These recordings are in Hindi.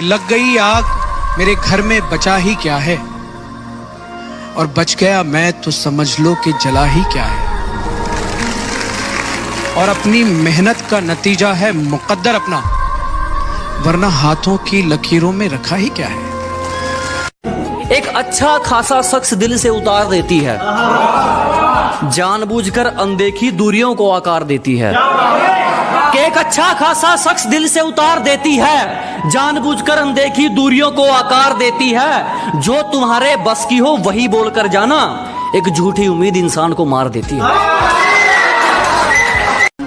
लग गई आग मेरे घर में बचा ही क्या है, और बच गया मैं तो समझ लो कि जला ही क्या है। और अपनी मेहनत का नतीजा है मुकद्दर अपना, वरना हाथों की लकीरों में रखा ही क्या है। एक अच्छा खासा शख्स दिल से उतार देती है, जानबूझकर अनदेखी दूरियों को आकार देती है। कि एक अच्छा खासा शख्स दिल से उतार देती है, जानबूझकर अनदेखी दूरियों को आकार देती है। जो तुम्हारे बस की हो वही बोलकर जाना, एक झूठी उम्मीद इंसान को मार देती है।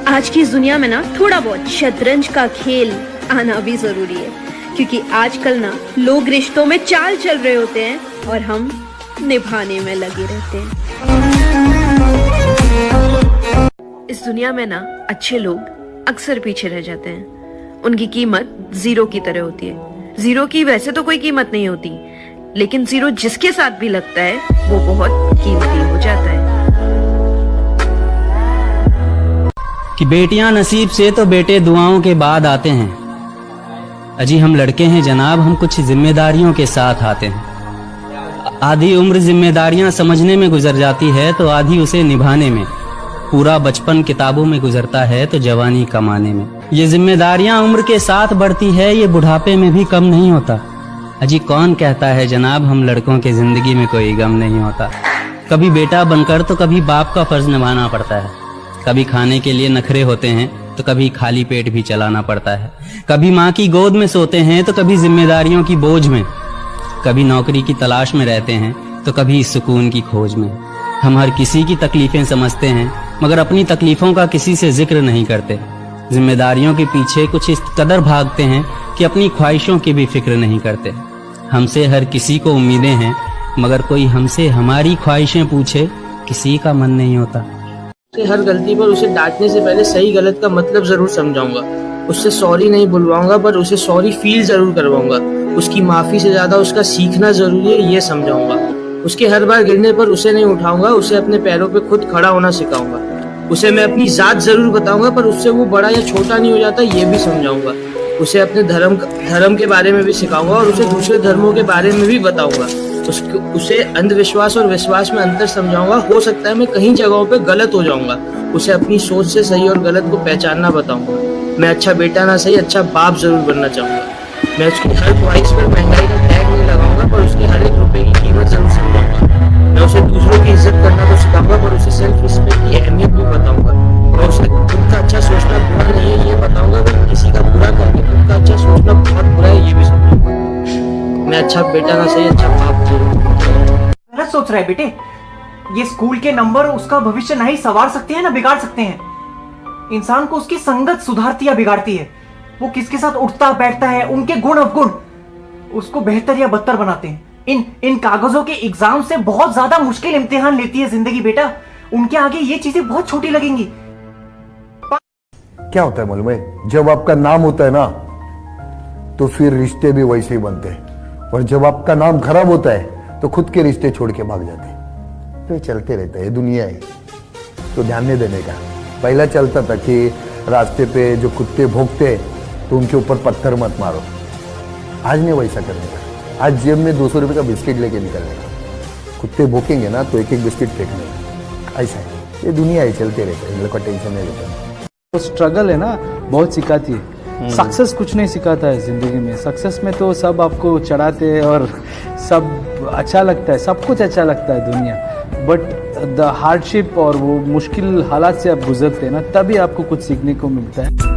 आज की इस दुनिया में ना थोड़ा बहुत शतरंज का खेल आना भी जरूरी है, क्योंकि आजकल ना लोग रिश्तों में चाल चल रहे होते हैं और हम निभाने में लगे रहते हैं। इस दुनिया में ना अच्छे लोग अक्सर पीछे रह जाते हैं। उनकी कीमत जीरो की तरह होती है। जीरो की वैसे तो कोई कीमत नहीं होती, लेकिन जीरो जिसके साथ भी लगता है वो बहुत कीमती हो जाता है। कि बेटियां नसीब से तो बेटे दुआओं के बाद आते हैं। अजी हम लड़के हैं जनाब, हम कुछ जिम्मेदारियों के साथ आते हैं। आधी उम्र जिम्मेदारियां समझने में गुजर जाती है तो आधी उसे निभाने में। पूरा बचपन किताबों में गुजरता है तो जवानी कमाने में। ये जिम्मेदारियां उम्र के साथ बढ़ती है, ये बुढ़ापे में भी कम नहीं होता। अजी कौन कहता है जनाब हम लड़कों के जिंदगी में कोई गम नहीं होता। कभी बेटा बनकर तो कभी बाप का फर्ज निभाना पड़ता है। कभी खाने के लिए नखरे होते हैं तो कभी खाली पेट भी चलाना पड़ता है। कभी माँ की गोद में सोते हैं तो कभी जिम्मेदारियों की बोझ में। कभी नौकरी की तलाश में रहते हैं तो कभी सुकून की खोज में। हम हर किसी की तकलीफें समझते हैं, मगर अपनी तकलीफों का किसी से जिक्र नहीं करते। जिम्मेदारियों के पीछे कुछ इस कदर भागते हैं कि अपनी ख्वाहिशों की भी फिक्र नहीं करते। हमसे हर किसी को उम्मीदें हैं, मगर कोई हमसे हमारी ख्वाहिशें पूछे किसी का मन नहीं होता। हर गलती पर उसे डांटने से पहले सही गलत का मतलब जरूर समझाऊंगा। उससे सॉरी नहीं बुलवाऊंगा, पर उसे सॉरी फील जरूर करवाऊंगा। उसकी माफी से ज्यादा उसका सीखना जरूरी है, ये समझाऊंगा। उसके हर बार गिरने पर उसे नहीं उठाऊंगा, उसे अपने पैरों पे खुद खड़ा होना सिखाऊंगा। उसे मैं अपनी जात जरूर बताऊंगा, पर उससे वो बड़ा या छोटा नहीं हो जाता, ये भी समझाऊंगा। उसे अपने धर्म के बारे में भी सिखाऊंगा और उसे दूसरे धर्मों के बारे में भी बताऊंगा। उसे अंधविश्वास और विश्वास में अंतर समझाऊंगा। हो सकता है मैं कहीं जगहों पे गलत हो जाऊंगा। उसे अपनी सोच से सही और गलत को पहचानना बताऊंगा। मैं अच्छा बेटा ना सही, अच्छा बाप जरूर बनना चाहूंगा। मैं उसकी हर ख्वाहिश पर महंगाई का टैग नहीं लगाऊंगा, पर उसके हर एक रुपए की कीमत जरूर समझाऊंगा। मैं उसे दूसरों की इज्जत करना तो सिखाऊंगा, पर उसे सेल्फ रिस्पेक्ट की अहमियत भी बताऊंगा। मैं उसे खुद का अच्छा सोचना बुरा नहीं है, ये बताऊंगा। अगर किसी का बुरा करके खुद का अच्छा सोचना बहुत बुरा है, ये भी समझाऊंगा। मैं अच्छा बेटा ना सही, अच्छा बाप जरूर। गलत सोच रहा है बेटे। ये स्कूल के नंबर उसका भविष्य ना ही संवार सकते हैं ना बिगाड़ सकते हैं। इंसान को उसकी संगत सुधारती या बिगाड़ती है। वो किसके साथ उठता बैठता है, उनके गुण अवगुण उसको बेहतर या बदतर बनाते हैं। इन कागजों के एग्जाम से बहुत ज्यादा मुश्किल इम्तिहान लेती है जिंदगी बेटा। उनके आगे ये चीजें बहुत छोटी लगेंगी। क्या होता है मालूम है, जब आपका नाम होता है ना तो फिर रिश्ते भी वैसे ही बनते हैं, और जब आपका नाम खराब होता है तो खुद के रिश्ते छोड़ के भाग जाते हैं। तो चलते रहता है, दुनिया है तो ध्यान नहीं देने का। पहला चलता था कि रास्ते पे जो कुत्ते भौंकते तो उनके ऊपर पत्थर मत मारो। आज नहीं वैसा करने का। आज जेब में 200 रुपए का बिस्किट लेके निकलने का। कुत्ते भौंकेंगे ना तो एक एक बिस्किट फेंकने का। ऐसा है, ये दुनिया है, चलते रहते हैं। इन लोग का टेंशन नहीं लेते। तो स्ट्रगल है ना, बहुत सिखाती है। सक्सेस कुछ नहीं सिखाता है जिंदगी में। सक्सेस में तो सब आपको चढ़ाते हैं और सब अच्छा लगता है, सब कुछ अच्छा लगता है दुनिया। बट द हार्डशिप और वो मुश्किल हालात से आप गुजरते हैं ना, तभी आपको कुछ सीखने को मिलता है।